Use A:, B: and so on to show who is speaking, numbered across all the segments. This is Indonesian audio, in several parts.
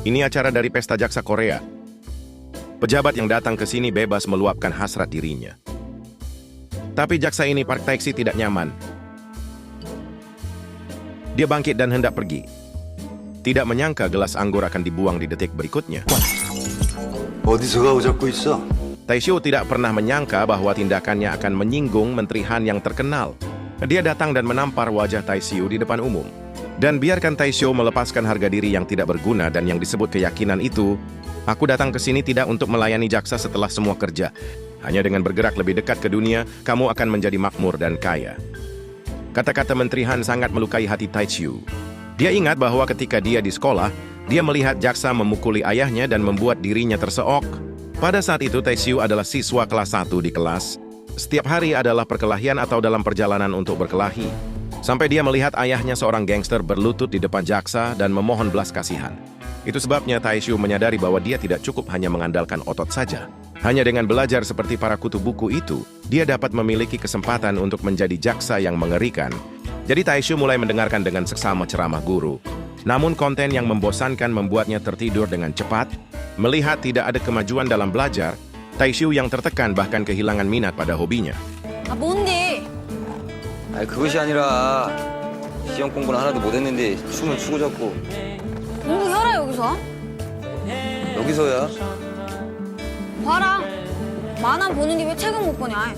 A: Ini acara dari Pesta Jaksa Korea. Pejabat yang datang ke sini bebas meluapkan hasrat dirinya. Tapi jaksa ini Park Taek-si tidak nyaman. Dia bangkit dan hendak pergi. Tidak menyangka gelas anggur akan dibuang di detik berikutnya.
B: 어디서 가고 잡고 있어?
A: Tae-syu tidak pernah menyangka bahwa tindakannya akan menyinggung Menteri Han yang terkenal. Dia datang dan menampar wajah Tae-syu di depan umum. Dan biarkan Tae-syu melepaskan harga diri yang tidak berguna dan yang disebut keyakinan itu, aku datang ke sini tidak untuk melayani jaksa setelah semua kerja. Hanya dengan bergerak lebih dekat ke dunia, kamu akan menjadi makmur dan kaya. Kata-kata Menteri Han sangat melukai hati Tae-syu. Dia ingat bahwa ketika dia di sekolah, dia melihat jaksa memukuli ayahnya dan membuat dirinya terseok. Pada saat itu, Tae-syu adalah siswa kelas 1 di kelas. Setiap hari adalah perkelahian atau dalam perjalanan untuk berkelahi. Sampai dia melihat ayahnya seorang gangster berlutut di depan jaksa dan memohon belas kasihan. Itu sebabnya Tae-syu menyadari bahwa dia tidak cukup hanya mengandalkan otot saja. Hanya dengan belajar seperti para kutu buku itu, dia dapat memiliki kesempatan untuk menjadi jaksa yang mengerikan. Jadi Tae-syu mulai mendengarkan dengan seksama ceramah guru. Namun konten yang membosankan membuatnya tertidur dengan cepat. Melihat tidak ada kemajuan dalam belajar, Tae-syu yang tertekan bahkan kehilangan minat pada hobinya.
C: 아, 뭔데?
D: 아니 그것이 아니라 시험 공부는 하나도 못했는데 춤은 추고 잡고
C: 공부해라, 여기서.
D: 여기서야
C: 봐라. 만화 보는 게 왜 책은 못 보냐?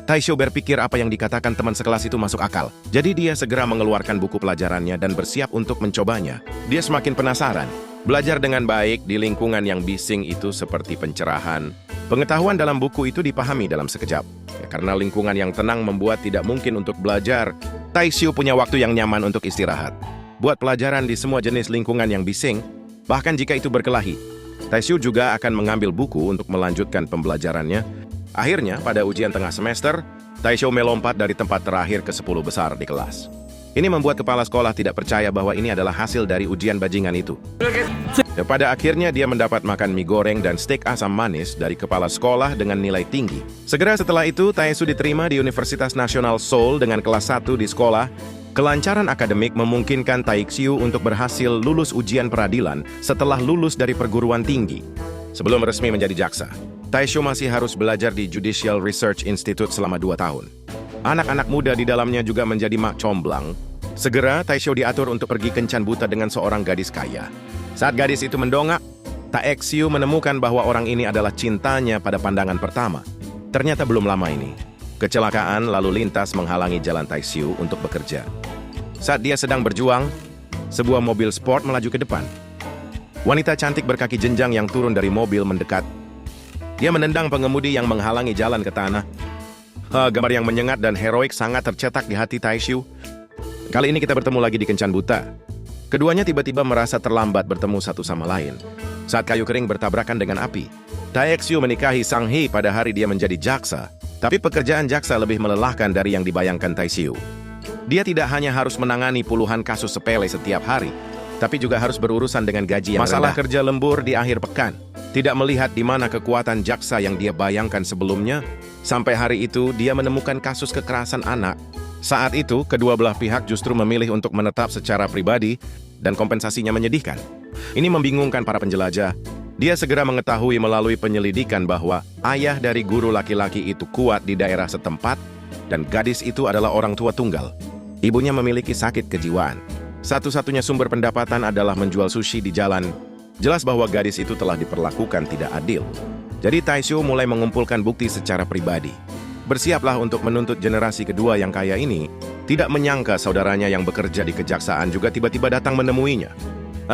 A: Tae-syu berpikir apa yang dikatakan teman sekelas itu masuk akal. Jadi dia segera mengeluarkan buku pelajarannya dan bersiap untuk mencobanya. Dia semakin penasaran. Belajar dengan baik di lingkungan yang bising itu seperti pencerahan. Pengetahuan dalam buku itu dipahami dalam sekejap. Karena lingkungan yang tenang membuat tidak mungkin untuk belajar, Tae-syu punya waktu yang nyaman untuk istirahat. Buat pelajaran di semua jenis lingkungan yang bising, bahkan jika itu berkelahi. Tae-syu juga akan mengambil buku untuk melanjutkan pembelajarannya. Akhirnya, pada ujian tengah semester, Tae-syu melompat dari tempat terakhir ke 10 besar di kelas. Ini membuat kepala sekolah tidak percaya bahwa ini adalah hasil dari ujian bajingan itu. Pada akhirnya dia mendapat makan mie goreng dan steak asam manis dari kepala sekolah dengan nilai tinggi. Segera setelah itu, Tae-syu diterima di Universitas Nasional Seoul dengan kelas 1 di sekolah. Kelancaran akademik memungkinkan Tae-syu untuk berhasil lulus ujian peradilan setelah lulus dari perguruan tinggi. Sebelum resmi menjadi jaksa, Tae-syu masih harus belajar di Judicial Research Institute selama 2 tahun. Anak-anak muda di dalamnya juga menjadi mak comblang. Segera, Tae-syu diatur untuk pergi kencan buta dengan seorang gadis kaya. Saat gadis itu mendongak, Tae-syu menemukan bahwa orang ini adalah cintanya pada pandangan pertama. Ternyata belum lama ini, kecelakaan lalu lintas menghalangi jalan Tae-syu untuk bekerja. Saat dia sedang berjuang, sebuah mobil sport melaju ke depan. Wanita cantik berkaki jenjang yang turun dari mobil mendekat. Dia menendang pengemudi yang menghalangi jalan ke tanah. Gambar yang menyengat dan heroik sangat tercetak di hati Tae-syu. Kali ini kita bertemu lagi di kencan buta. Keduanya tiba-tiba merasa terlambat bertemu satu sama lain. Saat kayu kering bertabrakan dengan api, Tae-syu menikahi Sang-hee pada hari dia menjadi jaksa. Tapi pekerjaan jaksa lebih melelahkan dari yang dibayangkan Tae-syu. Dia tidak hanya harus menangani puluhan kasus sepele setiap hari, tapi juga harus berurusan dengan gaji yang rendah. Masalah kerja lembur di akhir pekan. Tidak melihat di mana kekuatan jaksa yang dia bayangkan sebelumnya. Sampai hari itu, dia menemukan kasus kekerasan anak. Saat itu, kedua belah pihak justru memilih untuk menetap secara pribadi dan kompensasinya menyedihkan. Ini membingungkan para penjelajah. Dia segera mengetahui melalui penyelidikan bahwa ayah dari guru laki-laki itu kuat di daerah setempat dan gadis itu adalah orang tua tunggal. Ibunya memiliki sakit kejiwaan. Satu-satunya sumber pendapatan adalah menjual sushi di jalan. Jelas bahwa gadis itu telah diperlakukan tidak adil. Jadi Tae-syu mulai mengumpulkan bukti secara pribadi. Bersiaplah untuk menuntut generasi kedua yang kaya ini. Tidak menyangka saudaranya yang bekerja di kejaksaan juga tiba-tiba datang menemuinya.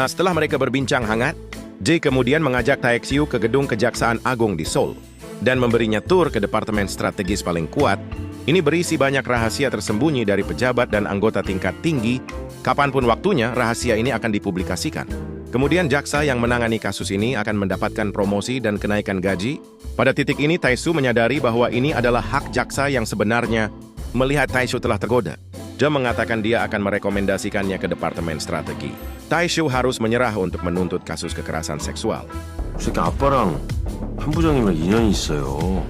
A: Setelah mereka berbincang hangat, Jae kemudian mengajak Tae-syu ke gedung Kejaksaan Agung di Seoul dan memberinya tur ke departemen strategis paling kuat. Ini berisi banyak rahasia tersembunyi dari pejabat dan anggota tingkat tinggi. Kapanpun waktunya, rahasia ini akan dipublikasikan. Kemudian jaksa yang menangani kasus ini akan mendapatkan promosi dan kenaikan gaji. Pada titik ini, Tae-syu menyadari bahwa ini adalah hak jaksa yang sebenarnya. Melihat Tae-syu telah tergoda, Jae mengatakan dia akan merekomendasikannya ke departemen strategi. Tae-syu harus menyerah untuk menuntut kasus kekerasan seksual.
B: 새끼 아빠랑 한 부장님이랑 인연이 있어요.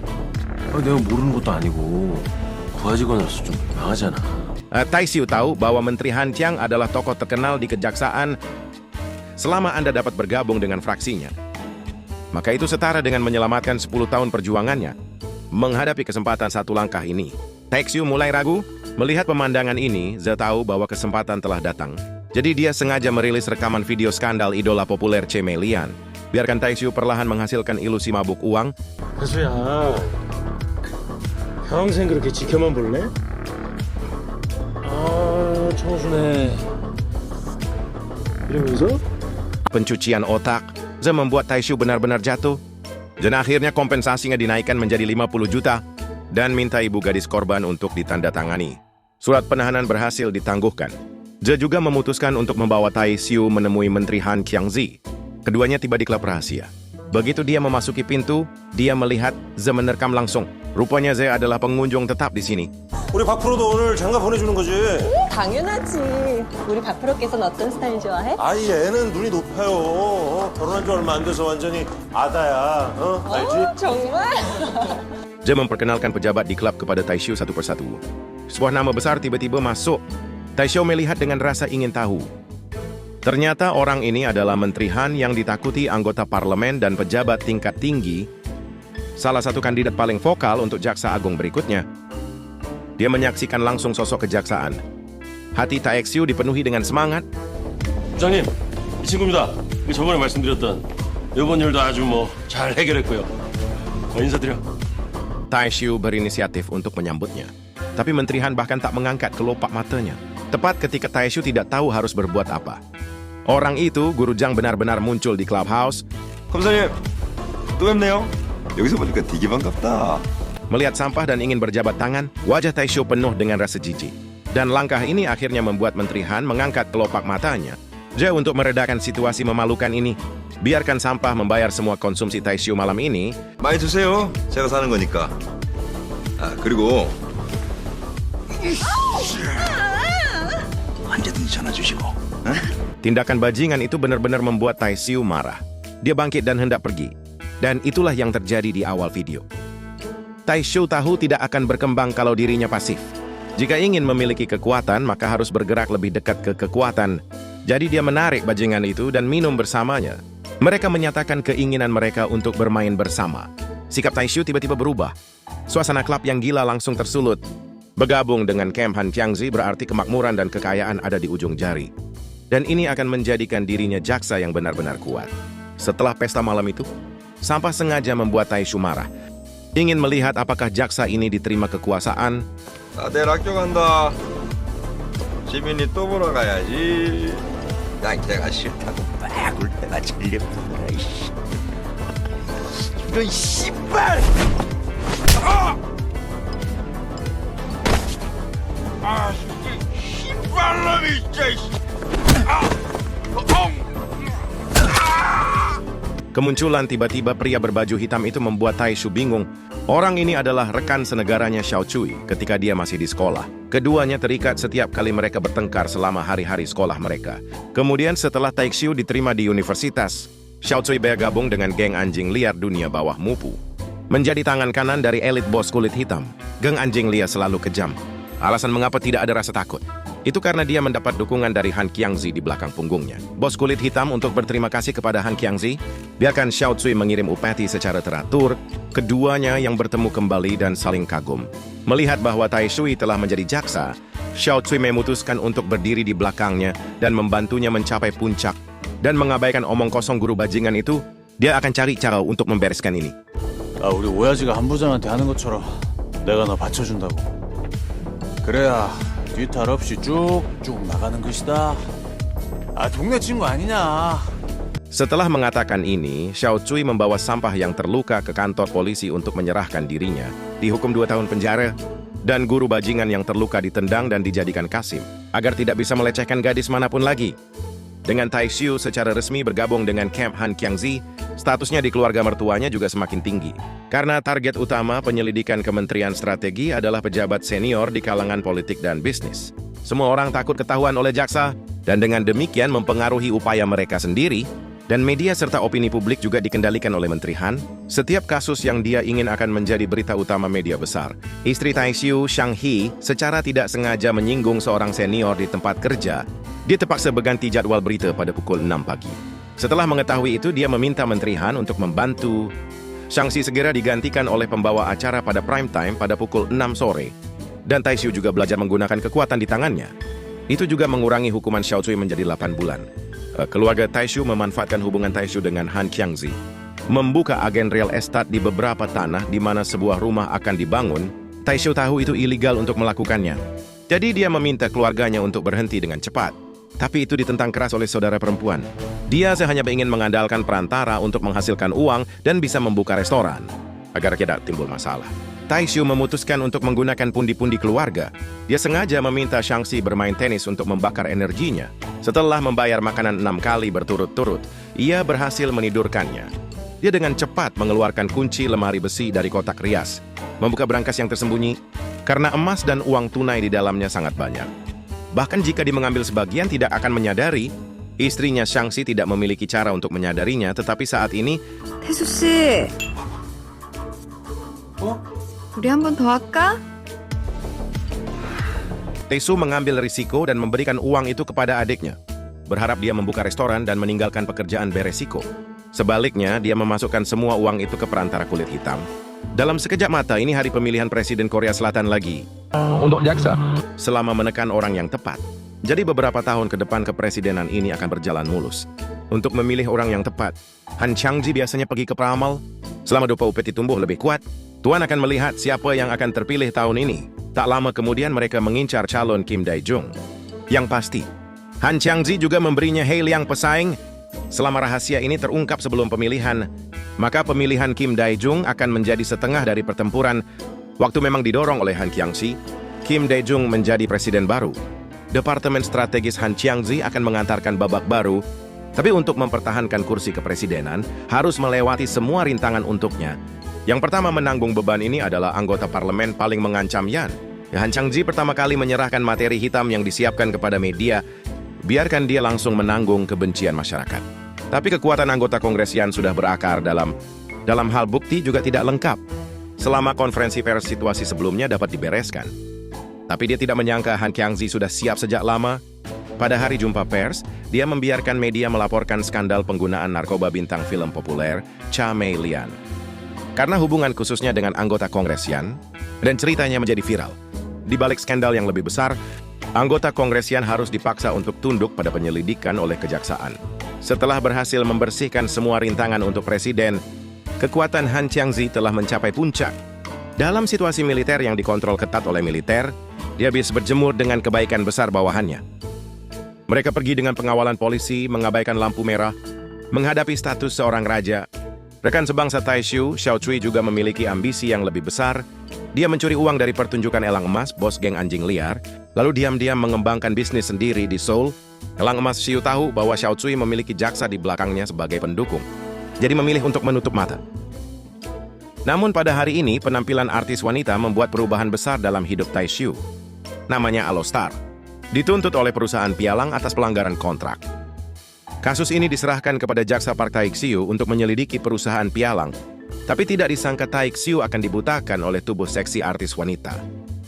B: 내가 모르는 것도 아니고 구하직원으로서 좀 민망하잖아.
A: Tae-syu tahu bahwa Menteri Han Chiang adalah tokoh terkenal di kejaksaan. selama Anda dapat bergabung dengan fraksinya. Maka itu setara dengan menyelamatkan 10 tahun perjuangannya menghadapi kesempatan satu langkah ini. Tae-Syu mulai ragu. Melihat pemandangan ini, Ze tahu bahwa kesempatan telah datang. Jadi dia sengaja merilis rekaman video skandal idola populer Choi Lian. Biarkan Tae-Syu perlahan menghasilkan ilusi mabuk uang.
B: 혜수야, 평생 그렇게 지켜만 볼래? 아, 청순해. 이러면서?
A: Pencucian otak, Ze membuat Tae-Syu benar-benar jatuh. Dan akhirnya kompensasinya dinaikkan menjadi 50 juta dan minta ibu gadis korban untuk ditandatangani. Surat penahanan berhasil ditangguhkan. Ze juga memutuskan untuk membawa Tae-Syu menemui Menteri Han Kyang-zi. Keduanya tiba di klub rahasia. Begitu dia memasuki pintu, dia melihat Ze menerkam langsung. Rupanya Ze adalah pengunjung tetap di sini.
E: 우리 박 프로도 오늘 장가 보내주는 거지?
F: 당연하지. 우리 박 프로께서는 어떤 스타일 좋아해?
E: 아이 애는 눈이 높아요. 결혼한 지 얼마 안 돼서 완전히 아다야. 알지?
F: 정말?
A: Ze memperkenalkan pejabat di klub kepada Tae-Syu satu persatu. Sebuah nama besar tiba-tiba masuk. Tae-Syu melihat dengan rasa ingin tahu. Ternyata orang ini adalah Menteri Han yang ditakuti anggota parlemen dan pejabat tingkat tinggi, salah satu kandidat paling vokal untuk Jaksa Agung berikutnya. Dia menyaksikan langsung sosok kejaksaan. Hati Tae-Syu dipenuhi dengan semangat.
B: 부장님, 이 친구입니다. 저번에 말씀드렸던 이번 일도 아주 잘 해결했고요. 인사드려.
A: Tae-Syu berinisiatif untuk menyambutnya. Tapi Menteri Han bahkan tak mengangkat kelopak matanya. Tepat ketika Tae-Syu tidak tahu harus berbuat apa. Orang itu, Guru Jang benar-benar muncul di clubhouse.
G: 검사님, 또 뵙네요. 여기서 보니까 되게 반갑다.
A: Melihat sampah dan ingin berjabat tangan, wajah Tae-Syu penuh dengan rasa jijik. Dan langkah ini akhirnya membuat Menteri Han mengangkat kelopak matanya. Ze untuk meredakan situasi memalukan ini, biarkan sampah membayar semua konsumsi Tae-Syu malam ini.
G: 많이 주세요. 제가 사는 거니까. 아, 그리고 언제든지 전화 주시고.
A: Tindakan bajingan itu benar-benar membuat Tae-Syu marah. Dia bangkit dan hendak pergi. Dan itulah yang terjadi di awal video. Tae-Syu tahu tidak akan berkembang kalau dirinya pasif. Jika ingin memiliki kekuatan, maka harus bergerak lebih dekat ke kekuatan. Jadi dia menarik bajingan itu dan minum bersamanya. Mereka menyatakan keinginan mereka untuk bermain bersama. Sikap Tae-Syu tiba-tiba berubah. Suasana klub yang gila langsung tersulut. Bergabung dengan camp Han Kyang-zi berarti kemakmuran dan kekayaan ada di ujung jari. Dan ini akan menjadikan dirinya jaksa yang benar-benar kuat. Setelah pesta malam itu, sampah sengaja membuat Tae-Syu marah. Ingin melihat apakah jaksa ini diterima kekuasaan.
G: 나 내일 학교 간다. 지민이 또 보러 가야지. 난 걔가 싫다고 막 울 때가 제일 예쁘더라. 이런 씨발! 아, 씨발놈이 진짜.
A: Kemunculan tiba-tiba pria berbaju hitam itu membuat Tae-Syu bingung. Orang ini adalah rekan senegaranya Xiao Cui ketika dia masih di sekolah. Keduanya terikat setiap kali mereka bertengkar selama hari-hari sekolah mereka. Kemudian setelah Tae-Syu diterima di universitas, Xiao Cui bergabung dengan geng anjing liar dunia bawah Mupu. Menjadi tangan kanan dari elit bos kulit hitam, geng anjing liar selalu kejam. Alasan mengapa tidak ada rasa takut? Itu karena dia mendapat dukungan dari Han Kyang-zi di belakang punggungnya. Bos kulit hitam untuk berterima kasih kepada Han Kyang-zi, biarkan Xiao Cui mengirim upeti secara teratur, keduanya yang bertemu kembali dan saling kagum. Melihat bahwa Tae-Syu telah menjadi jaksa, Xiao Cui memutuskan untuk berdiri di belakangnya dan membantunya mencapai puncak. Dan mengabaikan omong kosong guru bajingan itu, dia akan cari cara untuk membereskan ini.
H: 아, 우리 오야지가 한 부장한테 하는 것처럼 내가 너 받쳐준다고. 그래야 뒤탈 없이 쭉쭉 나가는 것이다. 아, 동네 친구 아니냐.
A: Setelah mengatakan ini, Xiao Cui membawa sampah yang terluka ke kantor polisi untuk menyerahkan dirinya. Dihukum 2 tahun penjara, dan guru bajingan yang terluka ditendang dan dijadikan kasim, agar tidak bisa melecehkan gadis manapun lagi. Dengan Tae-Syu secara resmi bergabung dengan camp Han Kyang-zi, statusnya di keluarga mertuanya juga semakin tinggi. Karena target utama penyelidikan Kementerian Strategi adalah pejabat senior di kalangan politik dan bisnis. Semua orang takut ketahuan oleh jaksa, dan dengan demikian mempengaruhi upaya mereka sendiri, dan media serta opini publik juga dikendalikan oleh Menteri Han. Setiap kasus yang dia ingin akan menjadi berita utama media besar. Istri Tae-Syu, Shang Hee, secara tidak sengaja menyinggung seorang senior di tempat kerja. Dia terpaksa berganti jadwal berita pada pukul 6 pagi. Setelah mengetahui itu, dia meminta Menteri Han untuk membantu Xiangxi segera digantikan oleh pembawa acara pada prime time pada pukul 6 sore. Dan Taishu juga belajar menggunakan kekuatan di tangannya. Itu juga mengurangi hukuman Xiao Cui menjadi 8 bulan. Keluarga Taishu memanfaatkan hubungan Taishu dengan Han Qiangzi, membuka agen real estate di beberapa tanah di mana sebuah rumah akan dibangun. Taishu tahu itu ilegal untuk melakukannya. Jadi dia meminta keluarganya untuk berhenti dengan cepat. Tapi itu ditentang keras oleh saudara perempuan. Dia hanya ingin mengandalkan perantara untuk menghasilkan uang dan bisa membuka restoran, agar tidak timbul masalah. Taishu memutuskan untuk menggunakan pundi-pundi keluarga. Dia sengaja meminta Xiangxi bermain tenis untuk membakar energinya. Setelah membayar makanan 6 kali berturut-turut, ia berhasil menidurkannya. Dia dengan cepat mengeluarkan kunci lemari besi dari kotak rias, membuka brankas yang tersembunyi, karena emas dan uang tunai di dalamnya sangat banyak. Bahkan jika dia mengambil sebagian, tidak akan menyadari. Istrinya Xiangxi tidak memiliki cara untuk menyadarinya, tetapi saat ini
C: 태수 씨. 우리 한 번 더 할까?
A: Taishu mengambil risiko dan memberikan uang itu kepada adiknya, berharap dia membuka restoran dan meninggalkan pekerjaan beresiko. Sebaliknya, dia memasukkan semua uang itu ke perantara kulit hitam. Dalam sekejap mata, ini hari pemilihan Presiden Korea Selatan lagi.
I: Untuk jaksa.
A: Selama menekan orang yang tepat. Jadi beberapa tahun ke depan kepresidenan ini akan berjalan mulus. Untuk memilih orang yang tepat, Han Qiangzi biasanya pergi ke peramal. Selama dupa upeti tumbuh lebih kuat, Tuan akan melihat siapa yang akan terpilih tahun ini. Tak lama kemudian mereka mengincar calon Kim Dae-jung. Yang pasti, Han Qiangzi juga memberinya He Liang pesaing. Selama rahasia ini terungkap sebelum pemilihan, maka pemilihan Kim Dae-jung akan menjadi setengah dari pertempuran. Waktu memang didorong oleh Han Qiangzi, Kim Dae-jung menjadi presiden baru. Departemen Strategis Han Qiangzi akan mengantarkan babak baru, tapi untuk mempertahankan kursi kepresidenan, harus melewati semua rintangan untuknya. Yang pertama menanggung beban ini adalah anggota parlemen paling mengancam Yan. Han Qiangzi pertama kali menyerahkan materi hitam yang disiapkan kepada media, biarkan dia langsung menanggung kebencian masyarakat. Tapi kekuatan anggota Kongres Yan sudah berakar dalam hal bukti juga tidak lengkap. Selama konferensi pers situasi sebelumnya dapat dibereskan. Tapi dia tidak menyangka Han Qiangzi sudah siap sejak lama. Pada hari jumpa pers, dia membiarkan media melaporkan skandal penggunaan narkoba bintang film populer Cha Mei-lian. Karena hubungan khususnya dengan anggota Kongres Yan, dan ceritanya menjadi viral. Di balik skandal yang lebih besar, anggota Kongres Yan harus dipaksa untuk tunduk pada penyelidikan oleh kejaksaan. Setelah berhasil membersihkan semua rintangan untuk presiden, kekuatan Han Qiangzi telah mencapai puncak. Dalam situasi militer yang dikontrol ketat oleh militer, dia bisa berjemur dengan kebaikan besar bawahannya. Mereka pergi dengan pengawalan polisi, mengabaikan lampu merah, menghadapi status seorang raja. Rekan sebangsa Taishu, Xiao Cui juga memiliki ambisi yang lebih besar. Dia mencuri uang dari pertunjukan elang emas, bos geng anjing liar, lalu diam-diam mengembangkan bisnis sendiri di Seoul. Elang emas Xiu tahu bahwa Xiao Cui memiliki jaksa di belakangnya sebagai pendukung. Jadi memilih untuk menutup mata. Namun pada hari ini, penampilan artis wanita membuat perubahan besar dalam hidup Taishu. Namanya Alostar. Dituntut oleh perusahaan pialang atas pelanggaran kontrak. Kasus ini diserahkan kepada jaksa Park Taek-siu untuk menyelidiki perusahaan pialang. Tapi tidak disangka Taek-siu akan dibutakan oleh tubuh seksi artis wanita.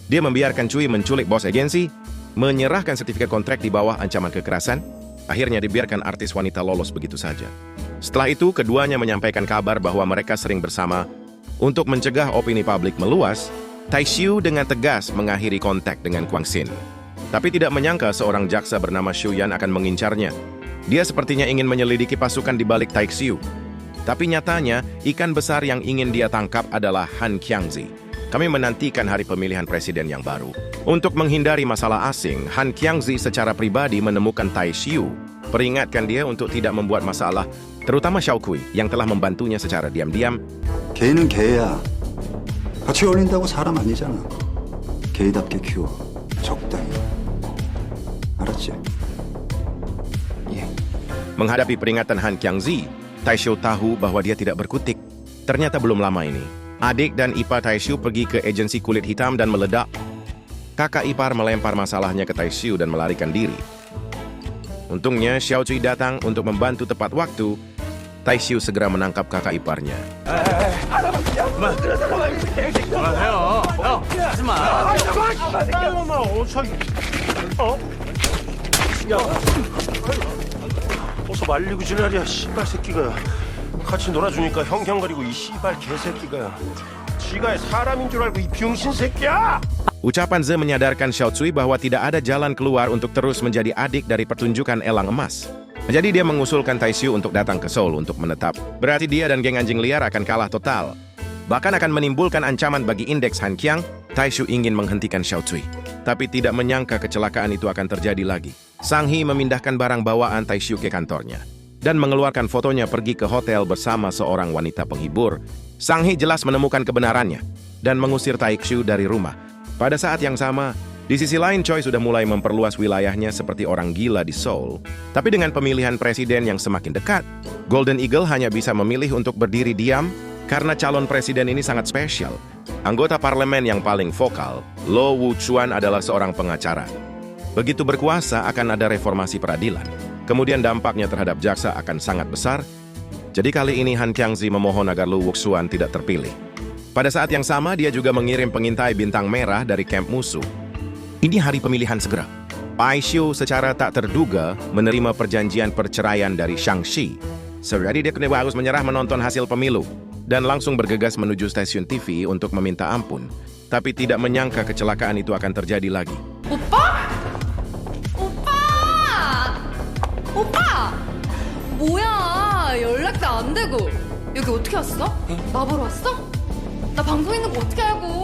A: Dia membiarkan Cui menculik bos agensi, menyerahkan sertifikat kontrak di bawah ancaman kekerasan. Akhirnya dibiarkan artis wanita lolos begitu saja. Setelah itu, keduanya menyampaikan kabar bahwa mereka sering bersama. Untuk mencegah opini publik meluas, Taishu dengan tegas mengakhiri kontak dengan Kwang Sin. Tapi tidak menyangka seorang jaksa bernama Xu Yan akan mengincarnya. Dia sepertinya ingin menyelidiki pasukan di balik Taek-siu. Tapi nyatanya, ikan besar yang ingin dia tangkap adalah Han Qiangzi. Kami menantikan hari pemilihan presiden yang baru. Untuk menghindari masalah asing, Han Qiangzi secara pribadi menemukan Taishu, peringatkan dia untuk tidak membuat masalah, terutama Xiao Cui yang telah membantunya secara diam-diam.
J: 개는 개야. 같이 어울린다고 사람 아니잖아. 개답게 키워. 적당히. 알았지?
A: Menghadapi peringatan Han Qiangzi, Taishu tahu bahwa dia tidak berkutik. Ternyata belum lama ini, adik dan ipar Taishu pergi ke agensi kulit hitam dan meledak. Kakak ipar melempar masalahnya ke Taishu dan melarikan diri. Untungnya, Xiao Cui datang untuk membantu tepat waktu. Taishu segera menangkap kakak iparnya.
E: 어서 말리고 지랄이야 씨발 새끼가. 같이 놀아주니까 형형거리고 이 씨발 개새끼가. 지가 사람인 줄 알고 이 병신 새끼야.
A: Ucapan Ze menyadarkan Xiao Tsui bahwa tidak ada jalan keluar untuk terus menjadi adik dari pertunjukan elang emas. Jadi dia mengusulkan Taishu untuk datang ke Seoul untuk menetap. Berarti dia dan geng anjing liar akan kalah total. Bahkan akan menimbulkan ancaman bagi indeks Han Qiang. Taishu ingin menghentikan Xiao Tsui, tapi tidak menyangka kecelakaan itu akan terjadi lagi. Sang He memindahkan barang bawaan Taishu ke kantornya dan mengeluarkan fotonya pergi ke hotel bersama seorang wanita penghibur. Sang He jelas menemukan kebenarannya dan mengusir Taishu dari rumah. Pada saat yang sama, di sisi lain Choi sudah mulai memperluas wilayahnya seperti orang gila di Seoul. Tapi dengan pemilihan presiden yang semakin dekat, Golden Eagle hanya bisa memilih untuk berdiri diam karena calon presiden ini sangat spesial. Anggota parlemen yang paling vokal, Lo Woo-chuan adalah seorang pengacara. Begitu berkuasa akan ada reformasi peradilan. Kemudian dampaknya terhadap jaksa akan sangat besar. Jadi kali ini Han Qiangzi memohon agar Lo Woo-chuan tidak terpilih. Pada saat yang sama, dia juga mengirim pengintai bintang merah dari kamp musuh. Ini hari pemilihan segera. Pai Xiu secara tak terduga menerima perjanjian perceraian dari Shang Shi. Jadi dia kena harus menyerah menonton hasil pemilu dan langsung bergegas menuju stasiun TV untuk meminta ampun. Tapi tidak menyangka kecelakaan itu akan terjadi lagi.
C: 오빠? 오빠! 오빠! 뭐야, 연락도 안 되고. 여기 어떻게 왔어? 나 보러 왔어? 나 방송 있는 거 어떻게 알고?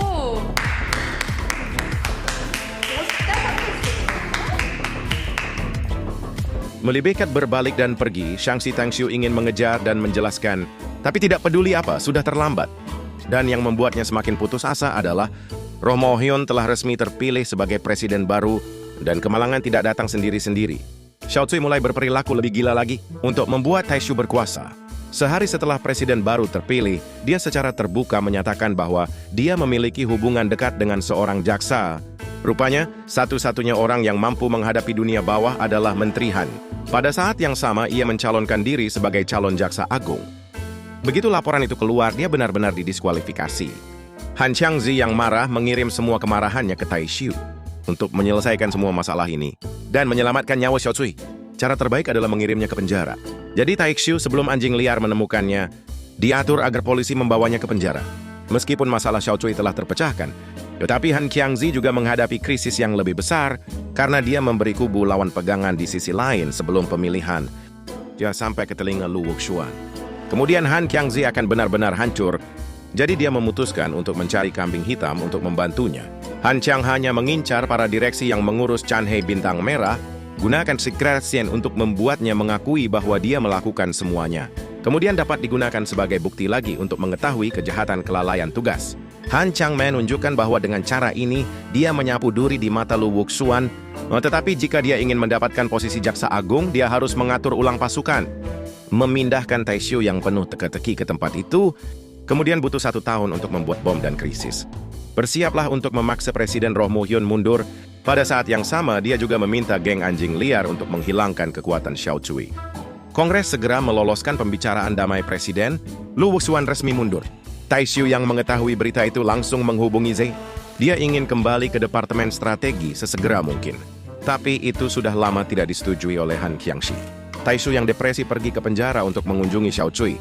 A: Melibekat berbalik dan pergi, Shang-Chi Tangshu ingin mengejar dan menjelaskan, tapi tidak peduli apa, sudah terlambat. Dan yang membuatnya semakin putus asa adalah Roh Mo Hyun telah resmi terpilih sebagai presiden baru dan kemalangan tidak datang sendiri-sendiri. Xiao Tsui mulai berperilaku lebih gila lagi untuk membuat Taishu berkuasa. Sehari setelah presiden baru terpilih, dia secara terbuka menyatakan bahwa dia memiliki hubungan dekat dengan seorang jaksa. Rupanya, satu-satunya orang yang mampu menghadapi dunia bawah adalah Menteri Han. Pada saat yang sama, ia mencalonkan diri sebagai calon jaksa agung. Begitu laporan itu keluar, dia benar-benar didiskualifikasi. Han Qiangzi yang marah mengirim semua kemarahannya ke Taishu untuk menyelesaikan semua masalah ini dan menyelamatkan nyawa Xiao Tsui. Cara terbaik adalah mengirimnya ke penjara. Jadi Taishu sebelum anjing liar menemukannya, diatur agar polisi membawanya ke penjara. Meskipun masalah Xiao Tsui telah terpecahkan, tetapi Han Qiangzi juga menghadapi krisis yang lebih besar karena dia memberi kubu lawan pegangan di sisi lain sebelum pemilihan. Dia sampai ke telinga Lo Woo-chuan. Kemudian Han Qiangzi akan benar-benar hancur, jadi dia memutuskan untuk mencari kambing hitam untuk membantunya. Han Qiang hanya mengincar para direksi yang mengurus Chanhe Bintang Merah, gunakan Secret Sien untuk membuatnya mengakui bahwa dia melakukan semuanya. Kemudian dapat digunakan sebagai bukti lagi untuk mengetahui kejahatan kelalaian tugas. Han Qiang menunjukkan bahwa dengan cara ini, dia menyapu duri di mata Lo Woo-chuan. Tetapi jika dia ingin mendapatkan posisi jaksa agung, dia harus mengatur ulang pasukan. Memindahkan Taishu yang penuh teka-teki ke tempat itu, kemudian butuh 1 tahun untuk membuat bom dan krisis. Bersiaplah untuk memaksa Presiden Roh Mo Hyun mundur. Pada saat yang sama, dia juga meminta geng anjing liar untuk menghilangkan kekuatan Xiao Tsui. Kongres segera meloloskan pembicaraan damai Presiden. Lo Woo-chuan resmi mundur. Taishu yang mengetahui berita itu langsung menghubungi Ze. Dia ingin kembali ke Departemen Strategi sesegera mungkin. Tapi itu sudah lama tidak disetujui oleh Han Qiangzi. Taishu yang depresi pergi ke penjara untuk mengunjungi Xiao Tsui.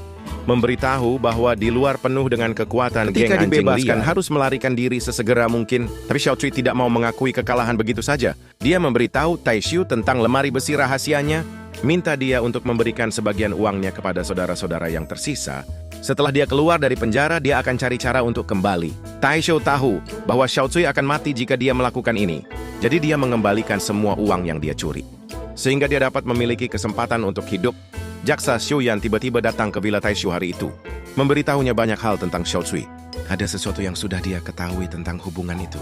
A: Memberitahu bahwa di luar penuh dengan kekuatan geng anjing liar harus melarikan diri sesegera mungkin. Tapi Xiao Tsui tidak mau mengakui kekalahan begitu saja. Dia memberitahu Taishu tentang lemari besi rahasianya, minta dia untuk memberikan sebagian uangnya kepada saudara-saudara yang tersisa. Setelah dia keluar dari penjara, dia akan cari cara untuk kembali. Taishu tahu bahwa Xiao Tsui akan mati jika dia melakukan ini. Jadi dia mengembalikan semua uang yang dia curi. Sehingga dia dapat memiliki kesempatan untuk hidup. Jaksa Xiu Yan tiba-tiba datang ke Villa Taishu hari itu. Memberitahunya banyak hal tentang Xiao Tsui. Ada sesuatu yang sudah dia ketahui tentang hubungan itu.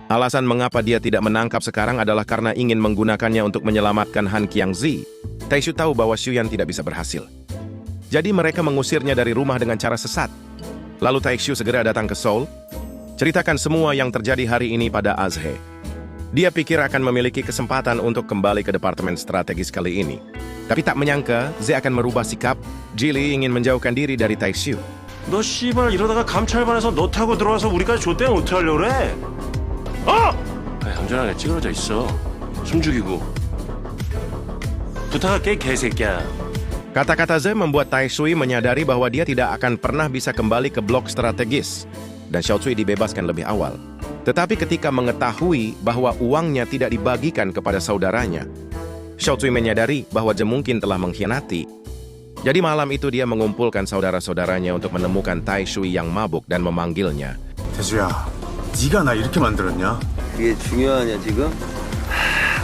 A: Alasan mengapa dia tidak menangkap sekarang adalah karena ingin menggunakannya untuk menyelamatkan Han Qiangzi. Taishu tahu bahwa Xiu Yan tidak bisa berhasil. Jadi mereka mengusirnya dari rumah dengan cara sesat. Lalu Taishu segera datang ke Seoul, ceritakan semua yang terjadi hari ini pada Azhe. Dia pikir akan memiliki kesempatan untuk kembali ke Departemen Strategis kali ini. Tapi tak menyangka, Ze akan merubah sikap. Jili ingin menjauhkan diri dari Taishu.
E: 너 씨발 이러다가 감찰반에서 너 타고 들어와서 우리까지 좆대면 어떡하려고 그래? 어?
B: 얌전하게 찌그러져 있어. 숨죽이고.
E: 부탁할게 개새끼야.
A: Kata-kata Ze membuat Tai Shui menyadari bahwa dia tidak akan pernah bisa kembali ke blok strategis, dan Xiao Cui dibebaskan lebih awal. Tetapi ketika mengetahui bahwa uangnya tidak dibagikan kepada saudaranya, Xiao Cui menyadari bahwa Ze mungkin telah mengkhianati. Jadi malam itu dia mengumpulkan saudara-saudaranya untuk menemukan Tai Shui yang mabuk dan memanggilnya.
H: 태수야, 네가 나 이렇게 만들었냐?
D: 그게 중요하냐 지금?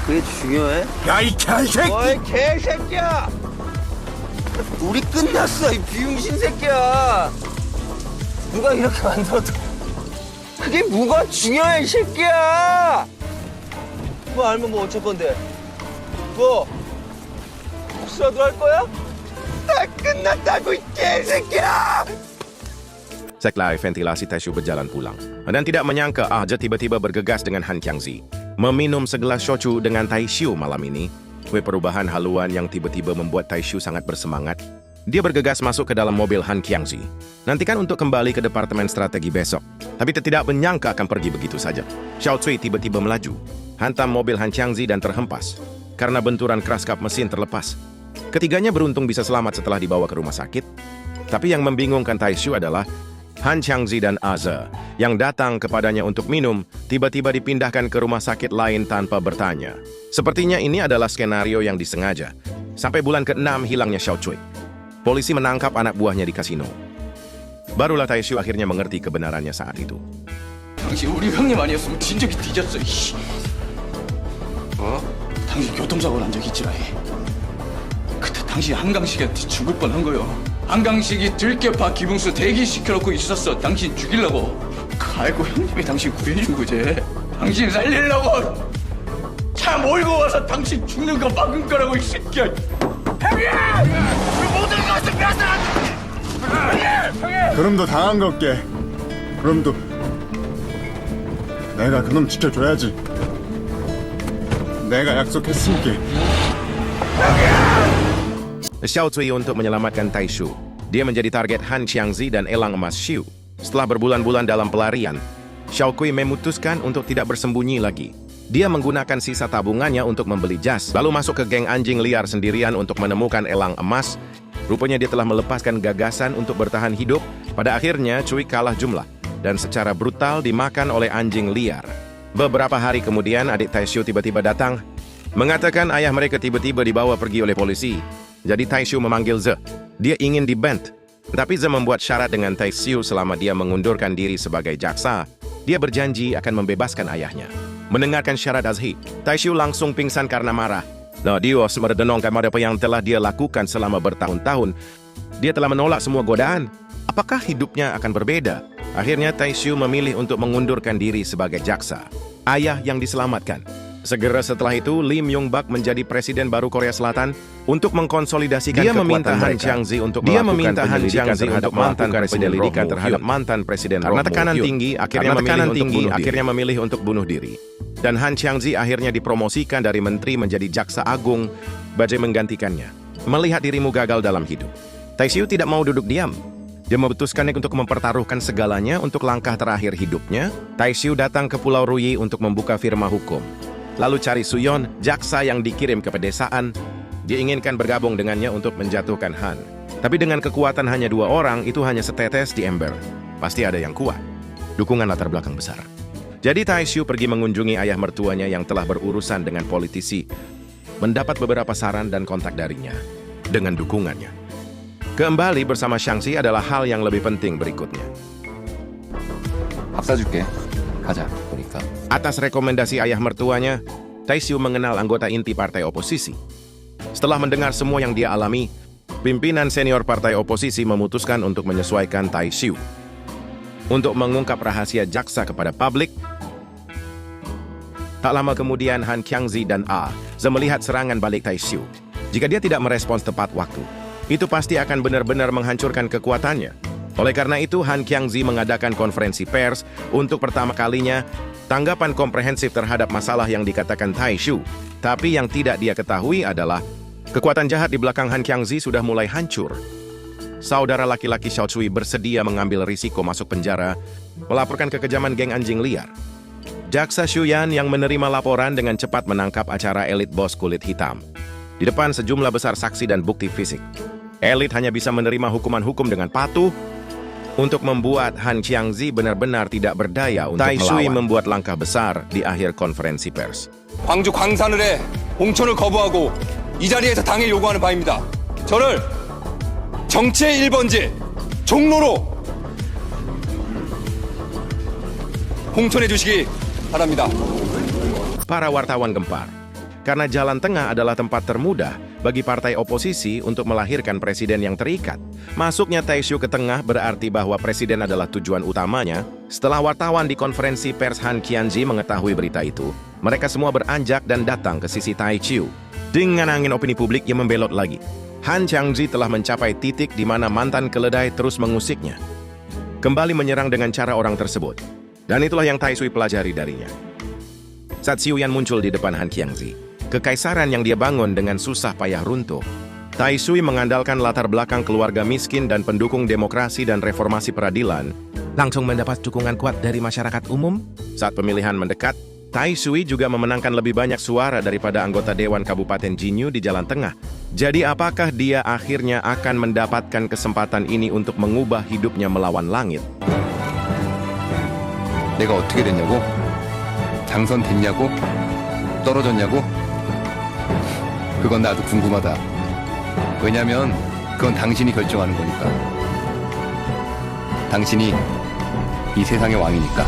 D: 그게 중요해?
H: 야, 이 개새끼!
D: 어이 개새끼야! 우리 끝났어 이 비용신 새끼야! 누가 이렇게 만들어도 그게 뭐가 중요해 이 새끼야! 뭐 알면 뭐 어쩔 건데? 뭐? 혹시라도 할 거야? 다 끝났다고 이 개새끼야!
A: Setelah ventilasi Tai Shui berjalan pulang, dan tidak menyangka Ze tiba-tiba bergegas dengan Han Qiangzi. Meminum segelas shochu dengan Tai Shui malam ini, perubahan haluan yang tiba-tiba membuat Tai Shui sangat bersemangat. Dia bergegas masuk ke dalam mobil Han Qiangzi. Nantikan untuk kembali ke departemen strategi besok. Tapi tidak menyangka akan pergi begitu saja. Xiao Cui tiba-tiba melaju, hantam mobil Han Qiangzi dan terhempas. Karena benturan keras kap mesin terlepas. Ketiganya beruntung bisa selamat setelah dibawa ke rumah sakit. Tapi yang membingungkan Tai Shui adalah Han Qiangzi dan Ze yang datang kepadanya untuk minum, tiba-tiba dipindahkan ke rumah sakit lain tanpa bertanya. Sepertinya ini adalah skenario yang disengaja. Sampai bulan ke-6 hilangnya Xiao Cui. Polisi menangkap anak buahnya di kasino. Barulah Tai Shui akhirnya mengerti kebenarannya saat itu.
I: 당신 우리 형님 아니었으면 진작에 뒤졌어. 이씨. 당신 교통사고 난 적 있지라. 그때 당신 한강식한테 죽을 뻔한 거요. 한강식이 들깨파 기붕수 대기시켜놓고 있었어. 당신 죽이려고. 아이고 형님이 당신 구해준 거지. 당신 살리려고 차 몰고 와서 당신 죽는 거 막은 거라고 이 새끼야. 형님! 모든 것을 뺏어!
H: 그럼도 당한 것게. 그럼도 내가 그놈 지켜줘야지. 내가 약속했으니까.
A: Xiao Cui untuk menyelamatkan Tai Shui. Dia menjadi target Han Qiangzi dan elang emas Xiu. Setelah berbulan-bulan dalam pelarian, Xiao Cui memutuskan untuk tidak bersembunyi lagi. Dia menggunakan sisa tabungannya untuk membeli jas, lalu masuk ke geng anjing liar sendirian untuk menemukan elang emas. Rupanya dia telah melepaskan gagasan untuk bertahan hidup. Pada akhirnya, Cui kalah jumlah dan secara brutal dimakan oleh anjing liar. Beberapa hari kemudian, adik Tai Shui tiba-tiba datang, mengatakan ayah mereka tiba-tiba dibawa pergi oleh polisi. Jadi Tai Shui memanggil Ze. Dia ingin di-ban. Tapi Ze membuat syarat dengan Tai Shui selama dia mengundurkan diri sebagai jaksa. Dia berjanji akan membebaskan ayahnya. Mendengarkan syarat Azhi, Tai Shui langsung pingsan karena marah. Dia merenungkan apa yang telah dia lakukan selama bertahun-tahun. Dia telah menolak semua godaan. Apakah hidupnya akan berbeda? Akhirnya Tai Shui memilih untuk mengundurkan diri sebagai jaksa. Ayah yang diselamatkan. Segera setelah itu, Lim Yong Bak menjadi presiden baru Korea Selatan untuk mengkonsolidasikan kekuatan Han Qiangzi untuk melakukan penyelidikan terhadap mantan presiden karena tekanan tinggi akhirnya memilih untuk bunuh diri. Dan Han Qiangzi akhirnya dipromosikan dari menteri menjadi jaksa agung bajai menggantikannya. Melihat dirimu gagal dalam hidup, Tai Shui tidak mau duduk diam. Dia memutuskan untuk mempertaruhkan segalanya untuk langkah terakhir hidupnya. Tai Shui datang ke Pulau Ruyi untuk membuka firma hukum. Lalu cari Suyon, jaksa yang dikirim ke pedesaan. Dia inginkan bergabung dengannya untuk menjatuhkan Han. Tapi dengan kekuatan hanya 2 orang, itu hanya setetes di ember. Pasti ada yang kuat. Dukungan latar belakang besar. Jadi Tai Shui pergi mengunjungi ayah mertuanya yang telah berurusan dengan politisi. Mendapat beberapa saran dan kontak darinya. Dengan dukungannya. Kembali bersama Xiangzi adalah hal yang lebih penting berikutnya.
D: 밥 사줄게. 가자, 보니까.
A: Atas rekomendasi ayah mertuanya, Tai Shui mengenal anggota inti partai oposisi. Setelah mendengar semua yang dia alami, pimpinan senior partai oposisi memutuskan untuk menyesuaikan Tai Shui. Untuk mengungkap rahasia jaksa kepada publik. Tak lama kemudian, Han Qiangzi dan Ze melihat serangan balik Tai Shui. Jika dia tidak merespons tepat waktu, itu pasti akan benar-benar menghancurkan kekuatannya. Oleh karena itu, Han Qiangzi mengadakan konferensi pers untuk pertama kalinya tanggapan komprehensif terhadap masalah yang dikatakan Tai Shui. Tapi yang tidak dia ketahui adalah kekuatan jahat di belakang Han Qiangzi sudah mulai hancur. Saudara laki-laki Xiao Cui bersedia mengambil risiko masuk penjara, melaporkan kekejaman geng anjing liar. Jaksa Shuyan yang menerima laporan dengan cepat menangkap acara elit bos kulit hitam. Di depan sejumlah besar saksi dan bukti fisik. Elit hanya bisa menerima hukuman hukum dengan patuh. Untuk membuat Han Qiangzi benar-benar tidak berdaya untuk melawan. Tai Sui membuat langkah besar di akhir konferensi pers.
K: 광주 광산을에 공천을 거부하고 이 자리에서 당에 요구하는 바입니다. 저를 정치의 1번지 종로로 공천해 주시기 바랍니다.
A: Para wartawan gempar. Karena jalan tengah adalah tempat termudah bagi partai oposisi untuk melahirkan presiden yang terikat. Masuknya Tai Sui ke tengah berarti bahwa presiden adalah tujuan utamanya. Setelah wartawan di konferensi pers Han Qiangzi mengetahui berita itu, mereka semua beranjak dan datang ke sisi Tai Sui. Dengan angin opini publik yang membelot lagi, Han Qiangzi telah mencapai titik di mana mantan keledai terus mengusiknya. Kembali menyerang dengan cara orang tersebut. Dan itulah yang Tai Sui pelajari darinya. Saat Xiuyan muncul di depan Han Qiangzi, kekaisaran yang dia bangun dengan susah payah runtuh. Tai Sui mengandalkan latar belakang keluarga miskin dan pendukung demokrasi dan reformasi peradilan, langsung mendapat dukungan kuat dari masyarakat umum. Saat pemilihan mendekat, Tai Sui juga memenangkan lebih banyak suara daripada anggota Dewan Kabupaten Jinyu di Jalan Tengah. Jadi apakah dia akhirnya akan mendapatkan kesempatan ini untuk mengubah hidupnya melawan langit?
K: 내가 어떻게 됐냐고? 당선됐냐고? 떨어졌냐고? 그건 나도 궁금하다. 왜냐면 그건 당신이 결정하는 거니까. 당신이 이 세상의 왕이니까.